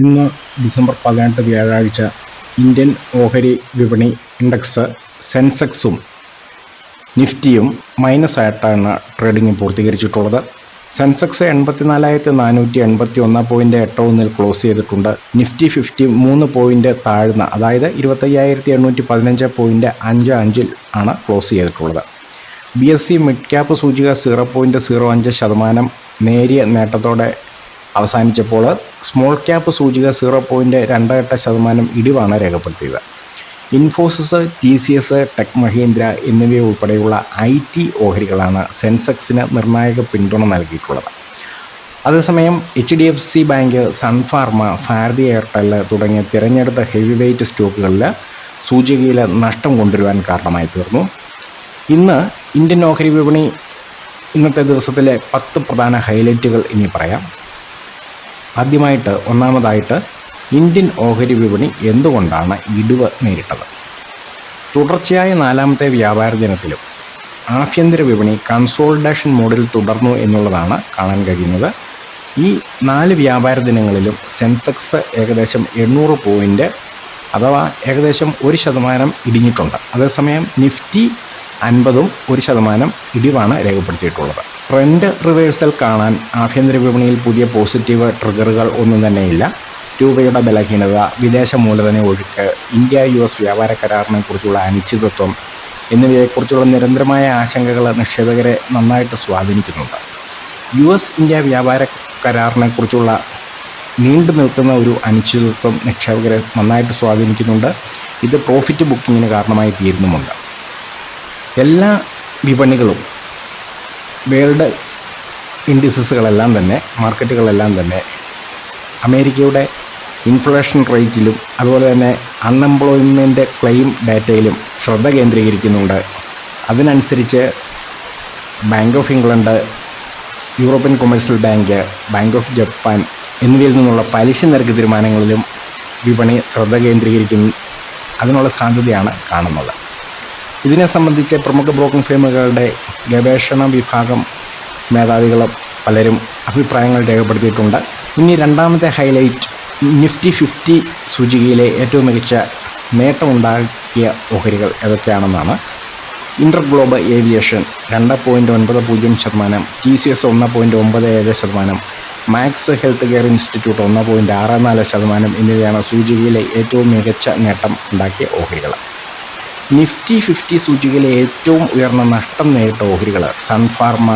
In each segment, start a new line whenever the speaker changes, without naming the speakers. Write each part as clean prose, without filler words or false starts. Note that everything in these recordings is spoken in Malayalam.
ഇന്ന് ഡിസംബർ 18 വ്യാഴാഴ്ച ഇന്ത്യൻ ഓഹരി വിപണി ഇൻഡെക്സ് സെൻസെക്സും നിഫ്റ്റിയും മൈനസായിട്ടാണ് ട്രേഡിംഗ് പൂർത്തീകരിച്ചിട്ടുള്ളത്. സെൻസെക്സ് 84,481.81 ക്ലോസ് ചെയ്തിട്ടുണ്ട്. നിഫ്റ്റി 50 3 പോയിന്റ് താഴ്ന്ന, അതായത് 25,815.55 ആണ് ക്ലോസ് ചെയ്തിട്ടുള്ളത്. BSE മിഡ് ക്യാപ്പ് സൂചിക 0.05% നേരിയ നേട്ടത്തോടെ അവസാനിച്ചപ്പോൾ സ്മോൾ ക്യാപ്പ് സൂചിക 0.28% ഇടിവാണ് രേഖപ്പെടുത്തിയത്. ഇൻഫോസിസ്, TCS, ടെക് മഹീന്ദ്ര എന്നിവയുൾപ്പെടെയുള്ള IT ഓഹരികളാണ് സെൻസെക്സിന് നിർണായക പിന്തുണ നൽകിയിട്ടുള്ളത്. അതേസമയം HDFC ബാങ്ക്, സൺഫാർമ, ഭാരതി എയർടെൽ തുടങ്ങിയ തിരഞ്ഞെടുത്ത ഹെവി വെയ്റ്റ് സ്റ്റോക്കുകളിൽ സൂചികയിൽ നഷ്ടം കൊണ്ടുവരുവാൻ കാരണമായി തീർന്നു. ഇന്ന് ഇന്ത്യൻ ഓഹരി വിപണി ഇന്നത്തെ ദിവസത്തിലെ 10 പ്രധാന ഹൈലൈറ്റുകൾ ഇനി പറയാം. ഒന്നാമതായിട്ട് ഇന്ത്യൻ ഓഹരി വിപണി എന്തുകൊണ്ടാണ് ഇടിവ് നേരിട്ടത്? തുടർച്ചയായ 4ാമത്തെ വ്യാപാര ദിനത്തിലും ആഭ്യന്തര വിപണി കൺസോളിഡേഷൻ മോഡിൽ തുടർന്നു എന്നുള്ളതാണ് കാണാൻ കഴിയുന്നത്. ഈ 4 വ്യാപാര ദിനങ്ങളിലും സെൻസെക്സ് ഏകദേശം 800 പോയിൻ്റ് അഥവാ ഏകദേശം 1% ഇടിഞ്ഞിട്ടുണ്ട്. അതേസമയം നിഫ്റ്റി 50 1% ഇടിവാണ് രേഖപ്പെടുത്തിയിട്ടുള്ളത്. ട്രെൻഡ് റിവേഴ്സൽ കാണാൻ ആഭ്യന്തര വിപണിയിൽ പുതിയ പോസിറ്റീവ് ട്രിഗറുകൾ ഒന്നും തന്നെയില്ല. രൂപയുടെ ബലഹീനത, വിദേശ മൂലധന ഒഴുക്ക്, India-US വ്യാപാര കരാറിനെ കുറിച്ചുള്ള അനിശ്ചിതത്വം എന്നിവയെക്കുറിച്ചുള്ള നിരന്തരമായ ആശങ്കകൾ നിക്ഷേപകരെ നന്നായിട്ട് സ്വാധീനിക്കുന്നുണ്ട്. US-India വ്യാപാര കരാറിനെ കുറിച്ചുള്ള നീണ്ടു നിൽക്കുന്ന ഒരു അനിശ്ചിതത്വം നിക്ഷേപകരെ നന്നായിട്ട് സ്വാധീനിക്കുന്നുണ്ട്. ഇത് പ്രോഫിറ്റ് ബുക്കിങ്ങിന് കാരണമായി തീരുന്നുമുണ്ട്. എല്ലാ വിപണികളും, വേൾഡ് ഇൻഡിസസുകളെല്ലാം തന്നെ, മാർക്കറ്റുകളെല്ലാം തന്നെ അമേരിക്കയുടെ ഇൻഫ്ലേഷൻ റേറ്റിലും അതുപോലെ തന്നെ അൺഎംപ്ലോയ്മെൻറ്റ് ക്ലെയിം ഡാറ്റയിലും ശ്രദ്ധ കേന്ദ്രീകരിക്കുന്നുണ്ട്. അതിനനുസരിച്ച് bank of England, European commercial bank, bank of Japan എന്നിവയിൽ നിന്നുള്ള പലിശ നിരക്ക് തീരുമാനങ്ങളിലും വിപണി ശ്രദ്ധ കേന്ദ്രീകരിക്കുന്ന അതിനുള്ള സാധ്യതയാണ് കാണുന്നത്. ഇതിനെ സംബന്ധിച്ച് പ്രമുഖ ബ്രോക്കിംഗ് ഫേമുകളുടെ ഗവേഷണ വിഭാഗം മേധാവികളും പലരും അഭിപ്രായങ്ങൾ രേഖപ്പെടുത്തിയിട്ടുണ്ട്. ഇനി രണ്ടാമത്തെ ഹൈലൈറ്റ്, നിഫ്റ്റി 50 സൂചികയിലെ ഏറ്റവും മികച്ച നേട്ടമുണ്ടാക്കിയ ഓഹരികൾ ഏതൊക്കെയാണെന്നാണ്. Inter Global Aviation 2.90%, TCS 1.97%, Max Healthcare Institute 1.64% എന്നിവയാണ് സൂചികയിലെ ഏറ്റവും മികച്ച നേട്ടം ഉണ്ടാക്കിയ ഓഹരികൾ. നിഫ്റ്റി 50 സൂചികയിലെ ഏറ്റവും ഉയർന്ന നഷ്ടം നേരിട്ട ഓഹരികൾ Sun Pharma,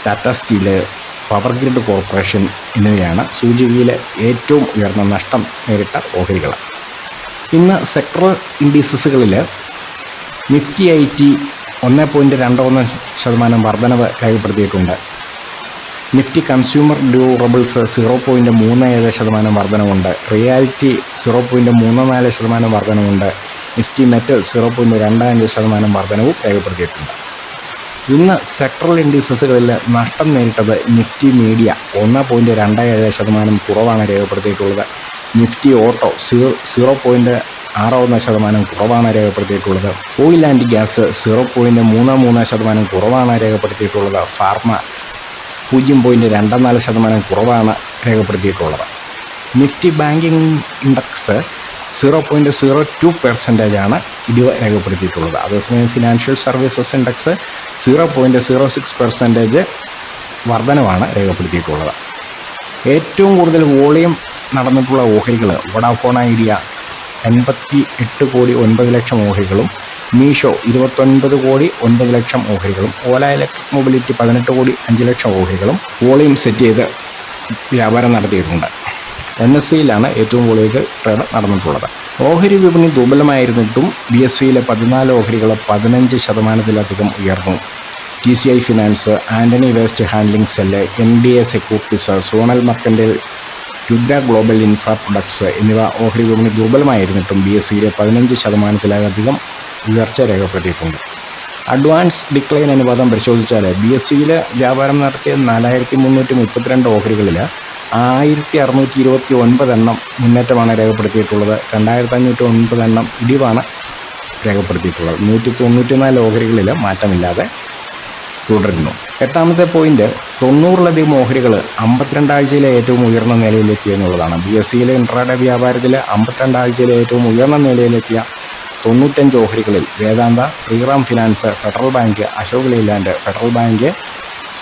Tata steel, power grid corporation എന്നിവയാണ് സൂചികയിലെ ഏറ്റവും ഉയർന്ന നഷ്ടം നേരിട്ട ഓഹരികൾ. ഇന്ന് സെക്ടറൽ ഇൻഡിസസുകളിൽ നിഫ്റ്റി IT 1.21% വർധനവ് രേഖപ്പെടുത്തിയിട്ടുണ്ട്. നിഫ്റ്റി കൺസ്യൂമർ ഡ്യൂറബിൾസ് 0.37% വർധനവുണ്ട്. റിയാലിറ്റി 0.34% വർധനവുണ്ട്. നിഫ്റ്റി മെറ്റൽ 0.25% വർധനവും രേഖപ്പെടുത്തിയിട്ടുണ്ട്. ഇന്ന് സെക്ടറൽ ഇൻഡിസസുകളിൽ നഷ്ടം നേരിട്ടത് നിഫ്റ്റി മീഡിയ 1.27% കുറവാണ് രേഖപ്പെടുത്തിയിട്ടുള്ളത്. നിഫ്റ്റി ഓട്ടോ 0.61% കുറവാണ് രേഖപ്പെടുത്തിയിട്ടുള്ളത്. ഓയിൽ ആൻഡ് ഗ്യാസ് 0.33% കുറവാണ് രേഖപ്പെടുത്തിയിട്ടുള്ളത്. ഫാർമ 0.24% കുറവാണ് രേഖപ്പെടുത്തിയിട്ടുള്ളത്. നിഫ്റ്റി ബാങ്കിങ് ഇൻഡെക്സ് 0.02% ഇടിവ് രേഖപ്പെടുത്തിയിട്ടുള്ളത്. അതേസമയം ഫിനാൻഷ്യൽ സർവീസസ് ഇൻഡെക്സ് 0.06% വർധനവാണ് രേഖപ്പെടുത്തിയിട്ടുള്ളത്. ഏറ്റവും കൂടുതൽ വോളിയം നടന്നിട്ടുള്ള ഓഹരികൾ വോഡാഫോൺ ഐഡിയ 88,09,00,000 ഓഹരികളും, മീഷോ 29,09,00,000 ഓഹരികളും, ഓല ഇലക്ട്രിക് മൊബിലിറ്റി 18,05,00,000 ഓഹരികളും വോളിയം സെറ്റ് ചെയ്ത് വ്യാപാരം നടത്തിയിട്ടുണ്ട്. NSEയിലാണ് ഏറ്റവും കൂടുതൽ ട്രേഡ് നടന്നിട്ടുള്ളത്. ഓഹരി വിപണി ദുർബലമായിരുന്നിട്ടും BSEയിലെ 14 ഓഹരികൾ 15%-ലധികം ഉയർന്നു. TCI finance, Antony waste handling cell, NDA securities, zonal mercantile, Rudra global infra products എന്നിവ ഓഹരി വിപണി ദുർബലമായിരുന്നിട്ടും BSEയിലെ 15%-ലധികം ഉയർച്ച രേഖപ്പെടുത്തിയിട്ടുണ്ട്. അഡ്വാൻസ് ഡിക്ലൈൻ അനുപാതം പരിശോധിച്ചാൽ BSEയിൽ വ്യാപാരം നടത്തിയ 4,332 ഓഹരികളിൽ 1,629 മുന്നേറ്റമാണ് രേഖപ്പെടുത്തിയിട്ടുള്ളത്. 2,509 ഇടിവാണ് രേഖപ്പെടുത്തിയിട്ടുള്ളത്. 194 ഓഹരികളിൽ മാറ്റമില്ലാതെ തുടരുന്നു. എട്ടാമത്തെ പോയിന്റ്, 90-ലധികം ഓഹരികൾ 52 ആഴ്ചയിലെ ഏറ്റവും ഉയർന്ന നിലയിലെത്തി എന്നുള്ളതാണ്. BSEയിലെ ഇൻട്രാഡേ വ്യാപാരത്തിൽ 52 ആഴ്ചയിലെ ഏറ്റവും ഉയർന്ന നിലയിലെത്തിയ 95 ഓഹരികളിൽ Vedanta, Shriram Finance, Federal Bank, Ashok Leyland, Federal Bank,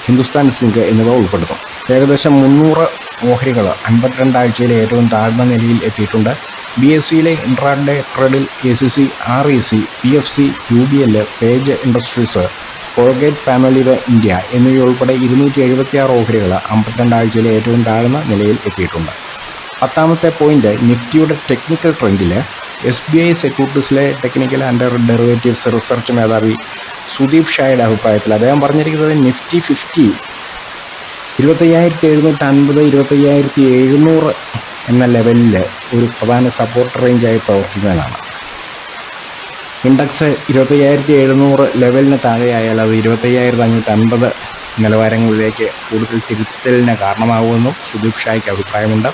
Hindustan Zinc എന്നിവ ഉൾപ്പെടുന്നു. ഏകദേശം 300 ഓഹരികൾ 52 ആഴ്ചയിലെ ഏറ്റവും താഴ്ന്ന നിലയിൽ എത്തിയിട്ടുണ്ട്. BSEയിലെ ഇൻട്രാഡേ ട്രേഡിൽ ACC, REC, PFC, UBL, Page Industries, Colgate Palmolive India എന്നിവയുൾപ്പെടെ 276 ഓഹരികൾ 52 ആഴ്ചയിലെ ഏറ്റവും താഴ്ന്ന നിലയിൽ എത്തിയിട്ടുണ്ട്. 10ാമത്തെ പോയിന്റ്, നിഫ്റ്റിയുടെ ടെക്നിക്കൽ ട്രെൻഡിൽ SBI സെക്യൂരിറ്റീസിലെ ടെക്നിക്കൽ ആൻഡ് ഡെറിവേറ്റീവ്സ് റിസർച്ച് മേധാവി സുദീപ് ഷായുടെ അഭിപ്രായത്തിൽ അദ്ദേഹം പറഞ്ഞിരിക്കുന്നത് നിഫ്റ്റി 50 25,750, 25,700 എന്ന ലെവലിൽ ഒരു പ്രധാന സപ്പോർട്ട് റേഞ്ചായി പ്രവർത്തിക്കുന്നതാണ്. ഇൻഡെക്സ് 25,700 ലെവലിന് താഴെയായാൽ അത് 25,550 നിലവാരങ്ങളിലേക്ക് കൂടുതൽ തിരുത്തലിന് കാരണമാകുമെന്നും സുദീപ് ഷായ്ക്ക് അഭിപ്രായമുണ്ട്.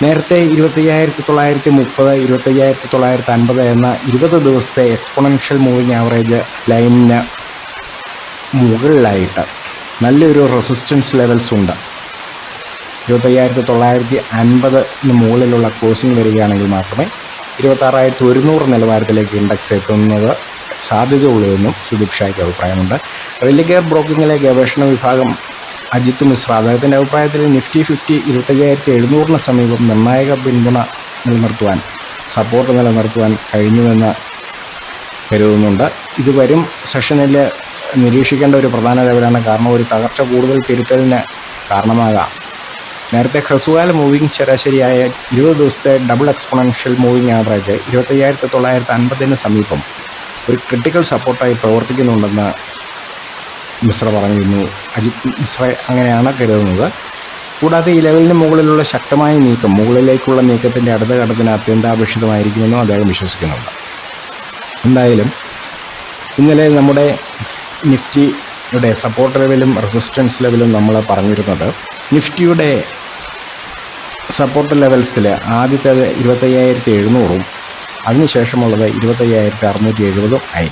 നേരത്തെ 25,930, 25,950 എന്ന 20 ദിവസത്തെ എക്സ്പോണൻഷ്യൽ മൂവിങ് ആവറേജ് ലൈനിന് മുകളിലായിട്ട് നല്ലൊരു റെസിസ്റ്റൻസ് ലെവൽസ് ഉണ്ട്. 25,950 മുകളിലുള്ള ക്ലോസിംഗ് വരികയാണെങ്കിൽ മാത്രമേ 26,100 നിലവാരത്തിലേക്ക് ഇൻഡെക്സ് എത്തുന്നത് സാധ്യതയുള്ളതെന്നും സുദീപ് ഷായ്ക്ക് അഭിപ്രായമുണ്ട്. റിലിഗെയർ ബ്രോക്കിങ്ങിലെ ഗവേഷണ വിഭാഗം അജിത് മിശ്ര അദ്ദേഹത്തിൻ്റെ അഭിപ്രായത്തിൽ നിഫ്റ്റി 50 25,700 സമീപം നിർണായക പിന്തുണ നിലനിർത്തുവാൻ, സപ്പോർട്ട് നിലനിർത്തുവാൻ കഴിഞ്ഞുവെന്ന് കരുതുന്നുണ്ട്. ഇത് വരും സെഷനിൽ നിരീക്ഷിക്കേണ്ട ഒരു പ്രധാന ലെവലാണ്. കാരണം ഒരു തകർച്ച കൂടുതൽ തിരുത്തലിന് കാരണമാകാം. നേരത്തെ ഹ്രസ്വകാല മൂവിങ് ശരാശരിയായ 20 ദിവസത്തെ ഡബിൾ എക്സ്പോണൻഷ്യൽ മൂവിങ് ആവറേജ് 25,950 സമീപം ഒരു ക്രിട്ടിക്കൽ സപ്പോർട്ടായി പ്രവർത്തിക്കുന്നുണ്ടെന്ന് മിശ്ര പറഞ്ഞിരുന്നു. അജിത് മിശ്ര അങ്ങനെയാണ് കരുതുന്നത്. കൂടാതെ ഈ ലെവലിന് മുകളിലുള്ള ശക്തമായ നീക്കം മുകളിലേക്കുള്ള നീക്കത്തിൻ്റെ അടുത്ത ഘട്ടത്തിന് അത്യന്താപേക്ഷിതമായിരിക്കുമെന്നും അദ്ദേഹം വിശ്വസിക്കുന്നുണ്ട്. എന്തായാലും ഇന്നലെ നമ്മുടെ നിഫ്റ്റിയുടെ സപ്പോർട്ട് ലെവലും റെസിസ്റ്റൻസ് ലെവലും നമ്മൾ പറഞ്ഞിരുന്നത്, നിഫ്റ്റിയുടെ സപ്പോർട്ട് ലെവൽസിൽ ആദ്യത്തേത് 25,700 അതിനുശേഷമുള്ളത് 25,670 ആയിരിക്കും.